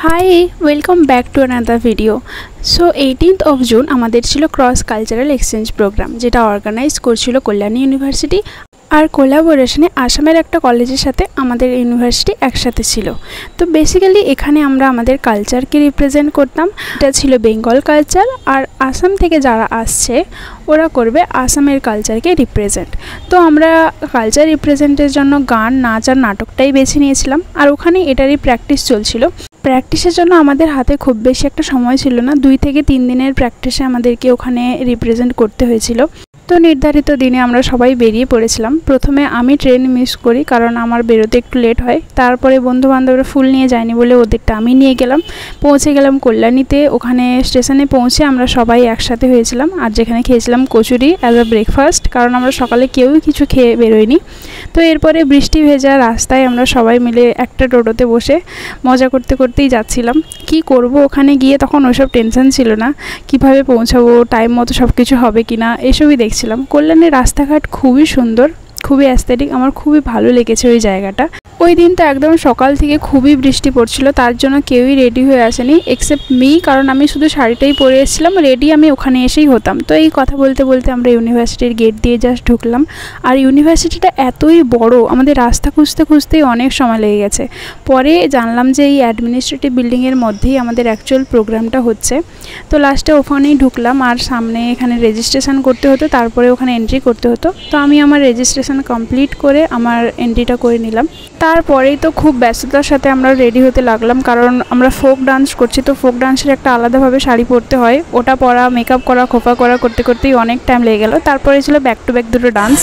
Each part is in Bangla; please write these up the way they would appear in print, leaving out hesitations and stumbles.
Hi welcome back to another video. So 18th of June আমাদের ছিল ক্রস কালচারাল এক্সচেঞ্জ প্রোগ্রাম, যেটা অর্গানাইজ করছিল কল্যাণী ইউনিভার্সিটি আর কোলাবোরেশনে আসামের একটা কলেজের সাথে আমাদের ইউনিভার্সিটি একসাথে ছিল। তো বেসিক্যালি এখানে আমরা আমাদের কালচারকে রিপ্রেজেন্ট করতাম। এটা ছিল বেঙ্গল কালচার, আর আসাম থেকে যারা আসছে ওরা করবে আসামের কালচারকে রিপ্রেজেন্ট। তো আমরা কালচার রিপ্রেজেন্টের জন্য গান, নাচ আর নাটকটাই বেছে নিয়েছিলাম, আর ওখানে এটারই প্র্যাকটিস চলছিল। প্র্যাকটিসের জন্য আমাদের হাতে খুব বেশি একটা সময় ছিল না, 2 থেকে 3 দিনের প্র্যাকটিসে আমাদেরকে ওখানে রিপ্রেজেন্ট করতে হয়েছিল। তো নির্ধারিত দিনে আমরা সবাই বেরিয়ে পড়েছিলাম। প্রথমে আমি ট্রেন মিস করি, কারণ আমার বেরোতে একটু লেট হয়। তারপরে বন্ধুবান্ধবরা ফুল নিয়ে যায়নি বলে ওদেরটা আমি নিয়ে গেলাম। পৌঁছে গেলাম কল্যাণীতে। ওখানে স্টেশনে পৌঁছে আমরা সবাই একসাথে হয়েছিলাম, আর যেখানে খেয়েছিলাম কচুরি অ্যাজ আ ব্রেকফাস্ট, কারণ আমরা সকালে কেউই কিছু খেয়ে বেরোইনি। তো এরপরে বৃষ্টি ভেজা রাস্তায় আমরা সবাই মিলে একটা টোটোতে বসে মজা করতে করতেই যাচ্ছিলাম। কি করব ওখানে গিয়ে, তখন ওসব টেনশন ছিল না, কিভাবে পৌঁছাবো, টাইম মতো সব কিছু হবে কিনা, এসবই দেখছিলাম। কল্যাণীর রাস্তাঘাট খুবই সুন্দর, খুবই অ্যাস্থেটিক, আমার খুবই ভালো লেগেছে ওই জায়গাটা। ওই দিনটা একদম সকাল থেকে খুবই বৃষ্টি পড়ছিল, তার জন্য কেউই রেডি হয়ে আসেনি এক্সেপ্ট মি, কারণ আমি শুধু শাড়িটাই পরে এসেছিলাম। রেডি আমি ওখানে এসেই হতাম। তো এই কথা বলতে বলতে আমরা ইউনিভার্সিটির গেট দিয়ে জাস্ট ঢুকলাম। আর ইউনিভার্সিটিটা এতই বড়, আমাদের রাস্তা খুঁজতে খুঁজতেই অনেক সময় লেগে গেছে। পরে জানলাম যে এই অ্যাডমিনিস্ট্রেটিভ বিল্ডিংয়ের মধ্যেই আমাদের অ্যাকচুয়াল প্রোগ্রামটা হচ্ছে। তো লাস্টে ওখানেই ঢুকলাম, আর সামনে এখানে রেজিস্ট্রেশন করতে হতো, তারপরে ওখানে এন্ট্রি করতে হতো। তো আমি আমার রেজিস্ট্রেশন কমপ্লিট করে আমার এন্ট্রিটা করে নিলাম। তারপরেই তো খুব ব্যস্ততার সাথে আমরা রেডি হতে লাগলাম, কারণ আমরা ফোক ডান্স করছি। তো ফোক ডান্সের একটা আলাদাভাবে শাড়ি পরতে হয়, ওটা পরা, মেকআপ করা, খোপা করা করতে করতেই অনেক টাইম লেগে গেল। তারপরে ছিল ব্যাক টু ব্যাক দুটো ডান্স।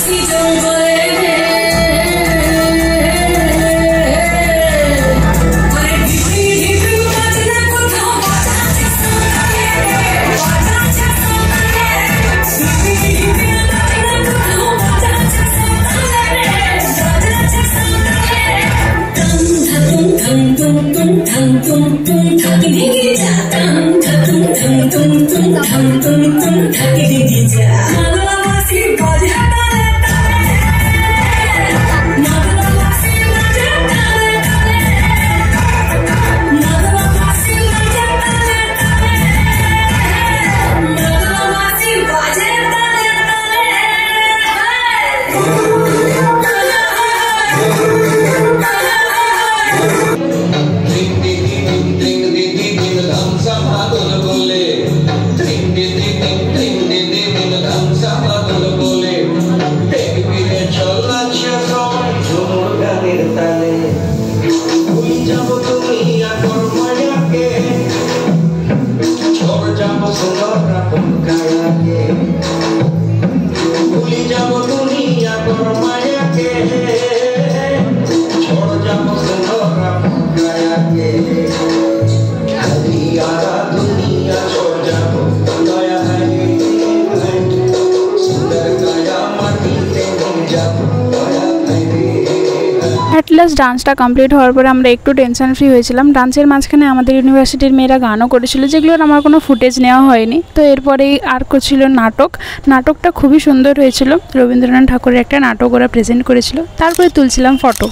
লাস্ট ডান্সটা কমপ্লিট হওয়ার পরে আমরা একটু টেনশন ফ্রি হয়েছিলাম। ডান্সের মাঝখানে আমাদের ইউনিভার্সিটির মেয়েরা গানও করেছিল, যেগুলোর আমার কোনো ফুটেজ নেওয়া হয়নি। তো এরপরেই আর ছিল নাটক। নাটকটা খুবই সুন্দর হয়েছিল, রবীন্দ্রনাথ ঠাকুরের একটা নাটক ওরা প্রেজেন্ট করেছিল। তারপরে তুলছিলাম photo.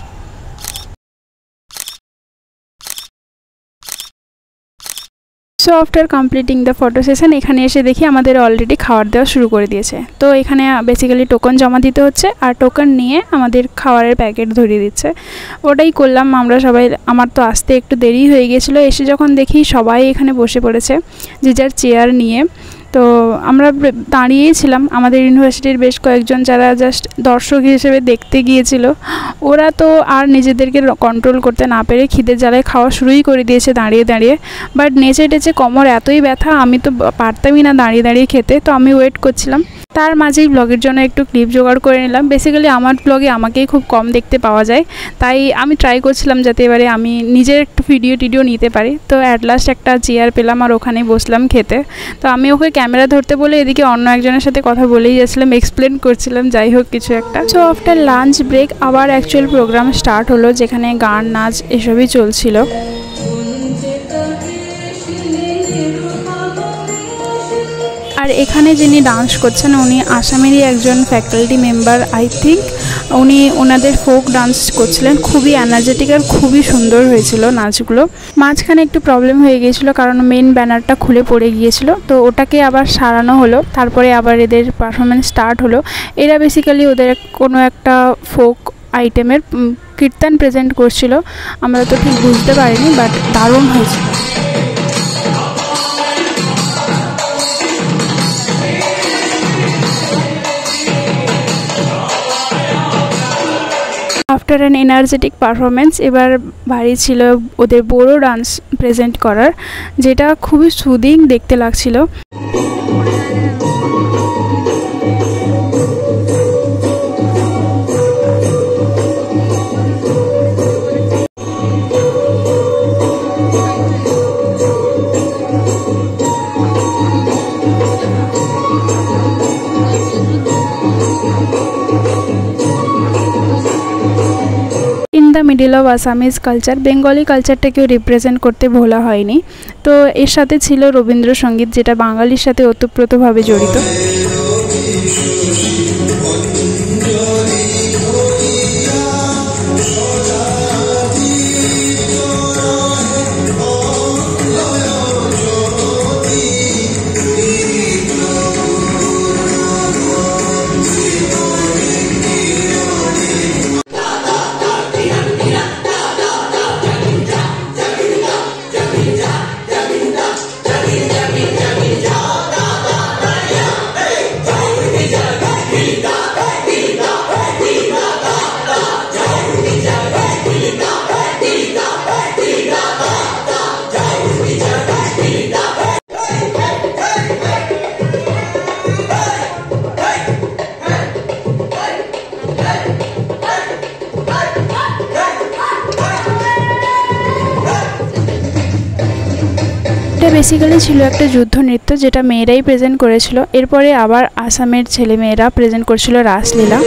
So after completing the photo session এখানে এসে দেখি আমাদের অলরেডি খাবার দেওয়া শুরু করে দিয়েছে। তো এখানে বেসিক্যালি টোকন জমা দিতে হচ্ছে, আর টোকন নিয়ে আমাদের খাবারের প্যাকেট ধরিয়ে দিচ্ছে। ওটাই করলাম আমরা সবাই। আমার তো আসতে একটু দেরি হয়ে গিয়েছিলো। এসে যখন দেখি সবাই এখানে বসে পড়েছে যে যার চেয়ার নিয়ে। তো আমরা দাঁড়িয়েই ছিলাম। আমাদের ইউনিভার্সিটির বেশ কয়েকজন যারা জাস্ট দর্শক হিসেবে দেখতে গিয়েছিল, ওরা তো আর নিজেদেরকে কন্ট্রোল করতে না পেরে খিদের জ্বালায় খাওয়া শুরুই করে দিয়েছে দাঁড়িয়ে দাঁড়িয়ে। বাট নেচে টেচে কোমর এতই ব্যথা, আমি তো পারতামই না দাঁড়িয়ে দাঁড়িয়ে খেতে। তো আমি ওয়েট করছিলাম। তার মাঝেই ব্লগের জন্য একটু ক্লিপ জোগাড় করে নিলাম। বেসিক্যালি আমার ব্লগে আমাকেই খুব কম দেখতে পাওয়া যায়, তাই আমি ট্রাই করছিলাম যাতে এবারে আমি নিজের একটু ভিডিও নিতে পারি। তো অ্যাট লাস্ট একটা চেয়ার পেলাম, আর ওখানেই বসলাম খেতে। তো আমি ওকে ক্যামেরা ধরতে বলে এদিকে অন্য একজনের সাথে কথা বলেই যাচ্ছিলাম, এক্সপ্লেন করছিলাম, যাই হোক কিছু একটা। সো আফটার লাঞ্চ ব্রেক আবার অ্যাকচুয়াল প্রোগ্রাম স্টার্ট হলো, যেখানে গান, নাচ এসবই চলছিল। আর এখানে যিনি ডান্স করছেন উনি আসামেরই একজন ফ্যাকাল্টি মেম্বার আই থিঙ্ক। উনি ওনাদের ফোক ডান্স করছিলেন, খুবই এনার্জেটিক আর খুবই সুন্দর হয়েছিল নাচগুলো। মাঝখানে একটু প্রবলেম হয়ে গিয়েছিল, কারণ মেন ব্যানারটা খুলে পড়ে গিয়েছিল, তো ওটাকে আবার সারানো হলো, তারপরে আবার এদের পারফরমেন্স স্টার্ট হলো। এরা বেসিক্যালি ওদের কোনো একটা ফোক আইটেমের কীর্তন প্রেজেন্ট করছিল, আমরা তো ঠিক বুঝতে পারিনি, বাট দারুণ হয়েছিল। আফটার অ্যান এনার্জেটিক পারফরমেন্স এবার বাড়ি ছিল ওদের বোরো ডান্স প্রেজেন্ট করার, যেটা খুবই সুদিং দেখতে লাগছিল। The middle of Assamese culture, Bengali কালচারটাকেও রিপ্রেজেন্ট করতে ভোলা হয়নি। তো এর সাথে ছিল রবীন্দ্রসঙ্গীত, যেটা বাঙালির সাথে ওতপ্রোতভাবে জড়িত। এটা বেসিক্যালি ছিল একটা যুদ্ধ নৃত্য, যেটা মেয়েরাই প্রেজেন্ট করেছিল। এরপরে আবার আসামের ছেলে মেয়েরা প্রেজেন্ট করছিল রাসলীলা।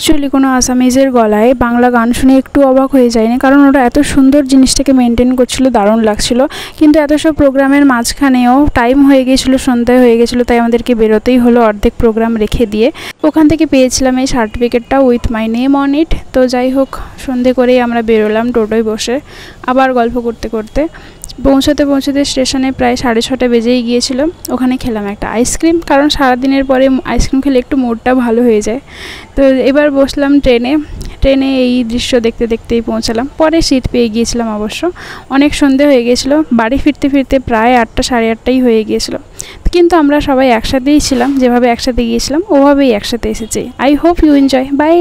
অ্যাকচুয়ালি কোনো আসামিজের গলায় বাংলা গান শুনে একটু অবাক হয়ে যায়নি, কারণ ওরা এত সুন্দর জিনিসটাকে মেনটেন করছিল, দারুণ লাগছিল। কিন্তু এত সব প্রোগ্রামের মাঝখানেও টাইম হয়ে গিয়েছিলো, সন্ধ্যায় হয়ে গেছিলো, তাই আমাদেরকে বেরোতেই হলো অর্ধেক প্রোগ্রাম রেখে দিয়ে। ওখান থেকে পেয়েছিলাম এই সার্টিফিকেটটা with my name on it. তো যাই হোক, সন্ধে করেই আমরা বেরোলাম টোটোয় বসে, আবার গল্প করতে করতে। পৌঁছাতে স্টেশনে প্রায় 6:30 বেজেই গিয়েছিল। ওখানে খেলাম একটা আইসক্রিম, কারণ সারাদিনের পরে আইসক্রিম খেলে একটু মুডটা ভালো হয়ে যায়। তো এবার বসলাম ট্রেনে এই দৃশ্য দেখতে দেখতেই পৌঁছালাম। পরে সিট পেয়ে গিয়েছিলাম অবশ্য। অনেক সন্ধে হয়ে গিয়েছিলো, বাড়ি ফিরতে ফিরতে প্রায় 8টা সাড়ে 8টাই হয়ে গিয়েছিলো। কিন্তু আমরা সবাই একসাথেই ছিলাম, যেভাবে একসাথে গিয়েছিলাম ওভাবেই একসাথে এসেছি। I hope you enjoy. By.